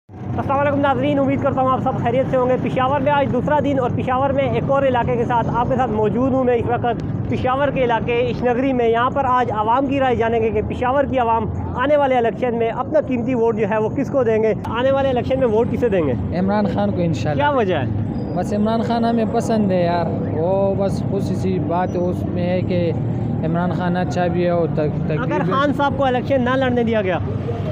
अस्सलाम वालेकुम नाज़रीन, उम्मीद करता हूँ आप सब खैरियत से होंगे। पेशावर में आज दूसरा दिन और पेशावर में एक और इलाके के साथ आपके साथ मौजूद हूँ। मैं इस वक्त पेशावर के इलाके इशनगरी में, यहाँ पर आज आवाम की राय जानेंगे कि पेशावर की आवाम आने वाले इलेक्शन में अपना कीमती वोट जो है वो किसको देंगे, आने वाले इलेक्शन में वोट किसे देंगे। इमरान खान को इंशाल्लाह। क्या वजह है? बस इमरान खान हमें पसंद है यार, वो बस खुशी बात उसमें है कि इमरान खान अच्छा भी है और अगर खान साहब को इलेक्शन ना लड़ने दिया गया,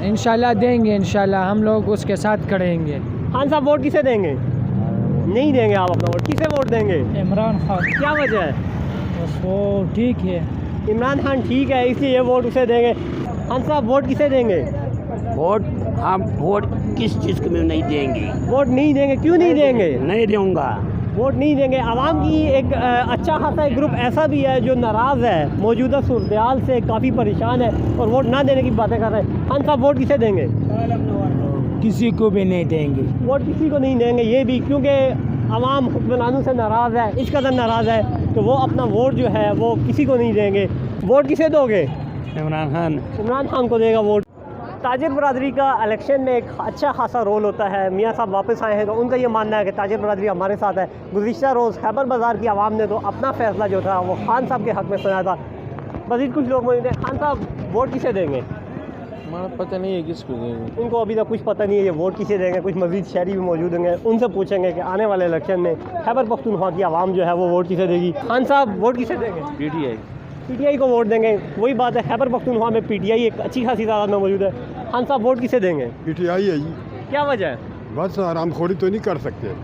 इंशाल्लाह देंगे, इंशाल्लाह हम लोग उसके साथ खड़ेंगे। खान साहब वोट किसे देंगे? नहीं देंगे आप अपना वोट, किसे वोट देंगे? इमरान खान। क्या वजह है? बस वो ठीक है, इमरान खान ठीक है इसलिए ये वोट उसे देंगे। खान साहब वोट किसे देंगे? वोट हम वोट किस चीज़ को में नहीं देंगे। वोट नहीं देंगे। क्यों नहीं देंगे? नहीं दूंगा, वोट नहीं देंगे। आवाम की एक अच्छा खासा एक ग्रुप ऐसा भी है जो नाराज़ है, मौजूदा सूरत से काफ़ी परेशान है और वोट ना देने की बातें कर रहे हैं। खान साहब वोट किसे देंगे? किसी को भी नहीं देंगे। वोट किसी को नहीं देंगे, ये भी क्योंकि आवाम हुक्मरानों से नाराज़ है, इस कदर नाराज़ है तो वो अपना वोट जो है वो किसी को नहीं देंगे। वोट किसे दोगे? इमरान खान। इमरान खान को देगा वोट। ताजिर बरादरी का इलेक्शन में एक अच्छा खासा रोल होता है। मियाँ साहब वापस आए हैं तो उनका ये मानना है कि ताजिर बरादरी हमारे साथ है। गुज़िश्ता रोज़ खैबर बाज़ार की आवाम ने तो अपना फ़ैसला जो था वो खान साहब के हक़ में सुनाया था। मज़ीद कुछ लोग मौजूद हैं। खान साहब वोट किसे देंगे? पता नहीं है किसको देंगे, उनको अभी तक कुछ पता नहीं है ये वोट किसे देंगे। कुछ मज़ीद शहरी भी मौजूद होंगे, उनसे पूछेंगे कि आने वाले इलेक्शन में खैबर पख्तूनख्वा की आवाम जो है वो वोट किसे देगी। खान साहब वोट किसे देंगे? पीटीआई को वोट देंगे। वही बात है, खैबर पख्तूनख्वा में पीटीआई एक अच्छी खासी तादाद में मौजूद है। खान साहब वोट किसे देंगे? पीटीआई है जी। क्या वजह है? बस हरामखोरी तो नहीं कर सकते,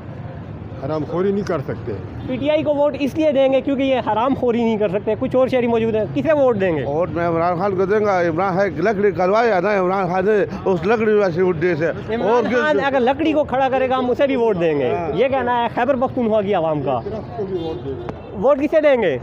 हरामखोरी नहीं कर सकते। पीटीआई को वोट इसलिए देंगे क्योंकि ये हरामखोरी नहीं कर सकते। कुछ और शहरी मौजूद हैं, किसे वोट देंगे? और मैं इमरान खान को देंगे। इमरान है लकड़ी करवाया ना इमरान खान ने, उस लकड़ी वाले मुद्दे से। इमरान खान अगर लकड़ी को खड़ा करेगा हम उसे भी वोट देंगे, ये कहना है खैबर पख्तूनख्वा की आवाम का। वोट किसे देंगे?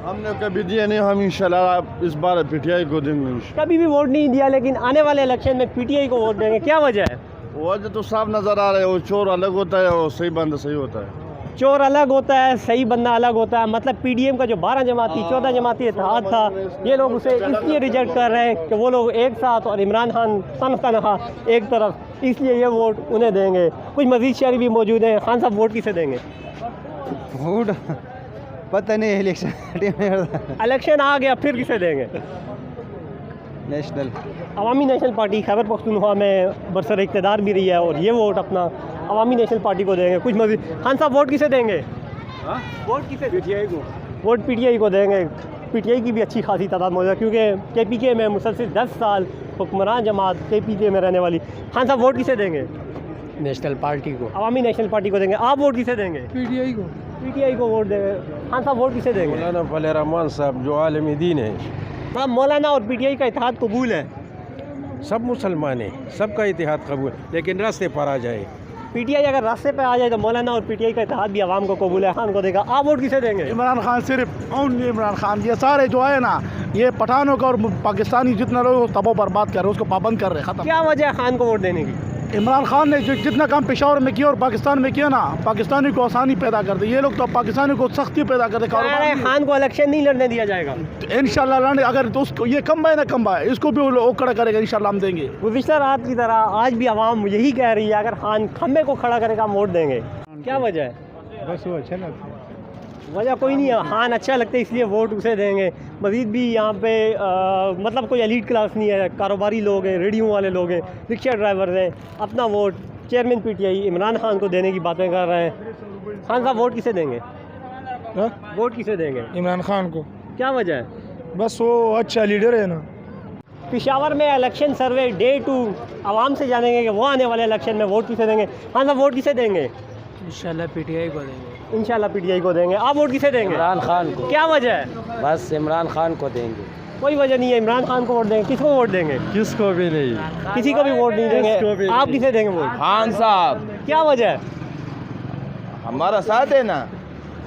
हमने कभी दिया नहीं, हम इंशाल्लाह इस बार पीटीआई को देंगे। कभी भी वोट नहीं दिया, लेकिन आने वाले इलेक्शन में पीटीआई को वोट देंगे। क्या वजह है? वजह तो साफ नजर आ रहा है, वो चोर अलग होता है और सही बंदा सही होता है। चोर अलग होता है, सही बंदा अलग होता है। मतलब पीडीएम का जो 12 जमाती 14 जमाती इत्तेहाद था, ये लोग उसे इसलिए रिजेक्ट कर रहे हैं कि वो लोग एक साथ और इमरान खान तनहा एक तरफ, इसलिए ये वोट उन्हें देंगे। कुछ मजीद शहरी भी मौजूद हैं। खान साहब वोट किसे देंगे? वोट पता नहीं, इलेक्शन आ गया फिर किसे देंगे? नेशनल अवामी नेशनल पार्टी खैबर पख्तूनख्वा में बरसर इक़्तिदार भी रही है और ये वोट अपना अवामी नेशनल पार्टी को देंगे। कुछ मजीद। खान साहब वोट किसे देंगे? वोट किसे? पीटीआई को। वोट पीटीआई को देंगे। पीटीआई की भी अच्छी खासी तादाद मौजूद है क्योंकि केपीके में मुसलसिल 10 साल हुक्मरान जमात केपीके में रहने वाली। खान साहब वोट किसे देंगे? नेशनल पार्टी को। अवामी नेशनल पार्टी को देंगे। आप वोट किसे देंगे? पीटीआई को। पीटीआई को वोट देंगे। खान साहब वोट किसे देंगे? मौलाना फले रहमान साहब जो आलमी दीन है। हाँ, मौलाना और पीटीआई का इत्तेहाद कबूल है। सब मुसलमान हैं, सबका इतिहाद कबूल, लेकिन रास्ते पर आ जाए। पीटीआई अगर रास्ते पे आ जाए तो मौलाना और पीटीआई का इत्तेहाद भी आवाम को कबूल है, खान को देगा। आप वोट किसे देंगे? इमरान खान, सिर्फ ओनली इमरान खान। ये सारे जो है ना, ये पठानों का और पाकिस्तानी जितना लोग तबाह बर्बाद कर रहे हैं, उसको पाबंद कर रहे हैं, खत्म। क्या वजह है खान को वोट देने की? इमरान खान ने जो जितना काम पेशावर में किया और पाकिस्तान में किया ना, पाकिस्तानी को आसानी पैदा कर दी। ये लोग तो पाकिस्तानी को सख्ती पैदा कर दे। खान को इलेक्शन नहीं लड़ने दिया जाएगा इंशाल्लाह लड़ने, अगर तो उसको ये कम है ना कम है, इसको भी वो कड़ा करेगा, इंशाल्लाह हम देंगे। गुज़िश्ता रात की तरह आज भी आवाम यही कह रही है, अगर खान खम्बे को खड़ा करेगा हम वोट देंगे। क्या वजह है? बस वो अच्छा लगता है। वजह कोई नहीं है, खान अच्छा लगता है इसलिए वोट उसे देंगे। मज़ीद भी यहाँ पे मतलब कोई एलीट क्लास नहीं है, कारोबारी लोग हैं, रेडियो वाले लोग हैं, रिक्शा ड्राइवर हैं। अपना vote chairman PTI Imran Khan को देने की बातें कर रहे हैं। खान साहब वोट किसे देंगे? वोट किसे देंगे? इमरान खान को। क्या वजह है? बस वो अच्छा लीडर है ना। पेशावर में इलेक्शन सर्वे डे 2 आवाम से जानेंगे कि वो आने वाले इलेक्शन में वोट किसे देंगे। खान साहब वोट किसे देंगे? इंशाल्लाह पीटीआई को देंगे। इंशाल्लाह पीटीआई को देंगे। आप वोट किसे देंगे? इमरान खान को। क्या वजह है? बस इमरान खान को देंगे। कोई वजह नहीं है, इमरान खान को वोट देंगे। किसको वोट देंगे? किसको भी नहीं, किसी को भी वोट नहीं देंगे। आप किसे देंगे वोट? खान साहब क्या वजह है? हमारा साथ है ना।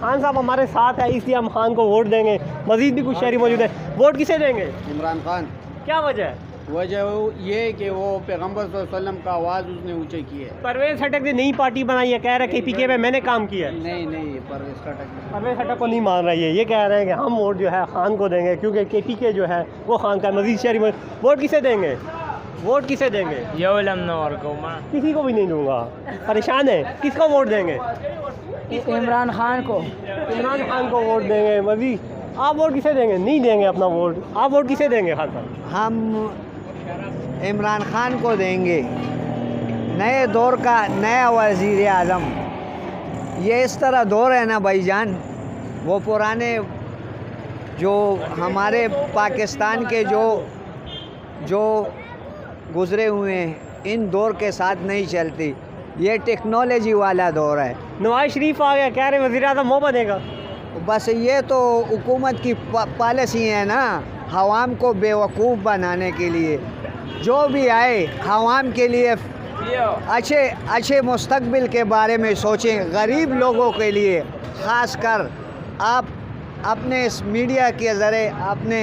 खान साहब हमारे साथ है इसलिए हम खान को वोट देंगे। मजीद भी कुछ शहरी मौजूद है। वोट किसे देंगे? इमरान खान। क्या वजह है? वजह ये है कि वो पैगम्बर सल्लल्लाहु अलैहि वसल्लम का आवाज़ उसने ऊँचे की है। परवेज़ खटक ने नई पार्टी बनाई है, कह रहे केपीके में मैंने काम किया है। नहीं परवेज़ खटक। परवेज़ खटक को नहीं मान रही है, ये कह रहे हैं कि हम वोट जो है खान को देंगे क्योंकि केपीके जो है वो खान का। मजीद शहरी वोट किसे देंगे? वोट किसे देंगे? किसी को भी नहीं दूंगा। परेशान है, किसको वोट देंगे? इमरान खान को। इमरान खान को वोट देंगे। मजीद आप वोट किसे देंगे? नहीं देंगे अपना वोट। आप वोट किसे देंगे खान साहब? हम इमरान खान को देंगे, नए दौर का नया वज़ीर आज़म। ये इस तरह दौर है ना भाईजान, वो पुराने जो हमारे पाकिस्तान के जो गुज़रे हुए हैं इन दौर के साथ नहीं चलती। ये टेक्नोलॉजी वाला दौर है। नवाज शरीफ आ गया, कह रहे वज़ीर आज़म वो बनेगा। बस ये तो हुकूमत की पॉलिसी है ना, हवाम को बेवकूफ़ बनाने के लिए। जो भी आए हवाम के लिए अच्छे मुस्तकबिल के बारे में सोचें, गरीब लोगों के लिए। ख़ास कर आप अपने इस मीडिया के ज़रिए, अपने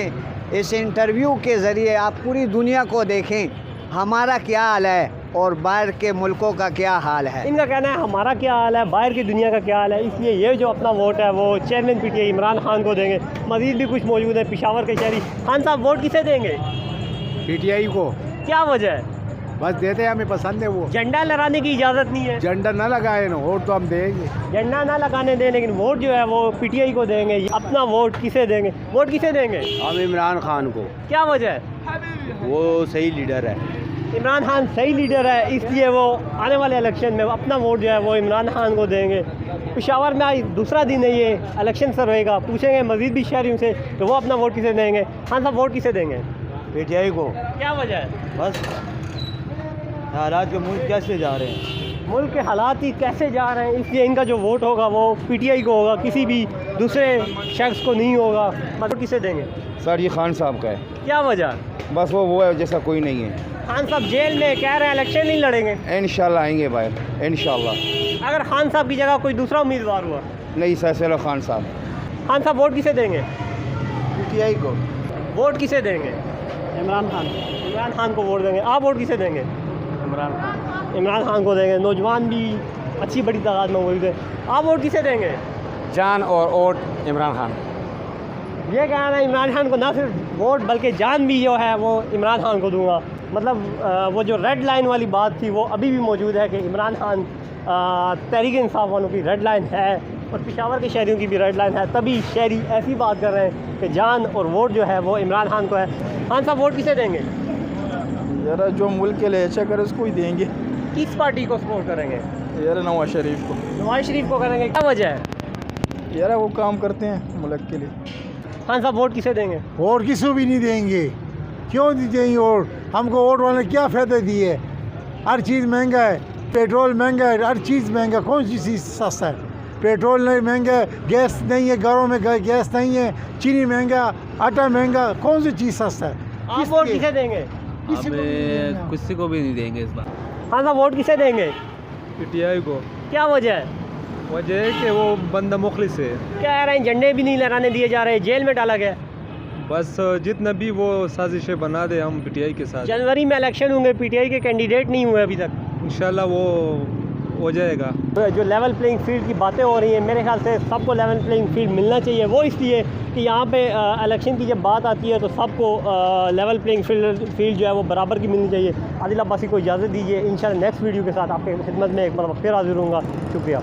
इस इंटरव्यू के ज़रिए आप पूरी दुनिया को देखें हमारा क्या हाल है और बाहर के मुल्कों का क्या हाल है। इनका कहना है हमारा क्या हाल है, बाहर की दुनिया का क्या हाल है। इसलिए ये जो अपना वोट है वो चेयरमैन पीटीआई इमरान खान को देंगे। मज़ीद भी कुछ मौजूद है पेशावर के शहरी। खान साहब वोट किसे देंगे? पीटीआई को। क्या वजह है? बस देते हैं, हमें पसंद है वो। झंडा लहराने की इजाज़त नहीं है। झंडा ना लगाए ना, वोट तो हम देंगे। झंडा ना लगाने दें, लेकिन वोट जो है वो पीटीआई को देंगे। अपना वोट किसे देंगे? वोट किसे देंगे? हम इमरान खान को। क्या वजह है? वो सही लीडर है। इमरान खान सही लीडर है, इसलिए वो आने वाले इलेक्शन में अपना वोट जो है वो इमरान खान को देंगे। पेशावर में आज दूसरा दिन है ये इलेक्शन सर रहेगा, पूछेंगे मज़ीद भी शहरियों से तो वो अपना वोट किसे देंगे। खान साहब वोट किसे देंगे? पीटीआई को। क्या वजह है? बस हालात के मुल्क कैसे जा रहे हैं, मुल्क के हालात ही कैसे जा रहे हैं, इसलिए इनका जो वोट होगा वो पीटीआई को होगा, किसी भी दूसरे शख्स को नहीं होगा। मतलब किसे देंगे? सर ये खान साहब का है। क्या वजह? बस वो है जैसा कोई नहीं है। खान साहब जेल में, कह रहे हैं इलेक्शन नहीं लड़ेंगे। इंशाल्लाह आएंगे बाहर, इंशाल्लाह। अगर खान साहब की जगह कोई दूसरा उम्मीदवार हुआ? नहीं सर, चलो खान साहब। खान साहब वोट किसे देंगे? पीटीआई को। वोट किसे देंगे? इमरान खान। इमरान खान को वोट देंगे। आप वोट किसे देंगे? इमरान खान। इमरान खान को देंगे। नौजवान भी अच्छी बड़ी तादाद में मौजूद है। आप वोट किसे देंगे? जान और वोट इमरान खान। ये कह रहे हैं इमरान खान को ना सिर्फ वोट बल्कि जान भी जो है वो इमरान खान को दूंगा। मतलब वो जो रेड लाइन वाली बात थी वो अभी भी मौजूद है कि इमरान खान तहरीक इंसाफ वालों की रेड लाइन है और पेशावर के शहरियों की भी रेड लाइन है। तभी शहरी ऐसी बात कर रहे हैं कि जान और वोट जो है वो इमरान खान को है। खान साहब वोट किसे देंगे? यार जो मुल्क के लिए अच्छा करे उसको ही देंगे। किस पार्टी को सपोर्ट करेंगे? यार नवाज शरीफ को। नवाज शरीफ को करेंगे। क्या वजह है? यार वो काम करते हैं मुल्क के लिए। खान साहब वोट किसे देंगे? वोट किसी भी नहीं देंगे। क्यों नहीं देंगे वोट? हमको वोट वाले क्या फ़ायदा दिए? हर चीज़ महंगा है, पेट्रोल महंगा है, हर चीज़ महंगा। कौन सी चीज़ सस्ता है? पेट्रोल नहीं महंगा है, गैस नहीं है, घरों में गैस नहीं है, चीनी महंगा, आटा महंगा। कौन सी चीज़ सस्ता है? आप वोट किसे देंगे? किसी को भी नहीं देंगे इस बार। खान साहब वोट किसे देंगे? पीटीआई को। क्या वजह है? वजह है कि वो बंदा मुखलिस है। कह रहे हैं झंडे भी नहीं लहराने दिए जा रहे, जेल में डाला गया। बस जितना भी वो साजिशें बना दे हम पीटीआई के साथ। जनवरी में इलेक्शन होंगे, पीटीआई के कैंडिडेट नहीं हुए अभी तक। इंशाल्लाह वो हो जाएगा। जो लेवल प्लेइंग फील्ड की बातें हो रही हैं, मेरे ख्याल से सबको लेवल प्लेइंग फील्ड मिलना चाहिए। वो इसलिए कि यहाँ पे इलेक्शन की जब बात आती है तो सबको लेवल प्लेइंग फील्ड जो है वो बराबर की मिलनी चाहिए। आदिल अब्बासी को इजाज़त दीजिए। इंशाल्लाह नेक्स्ट वीडियो के साथ आपके खिदमत में एक बार फिर हाजिर होऊंगा। शुक्रिया।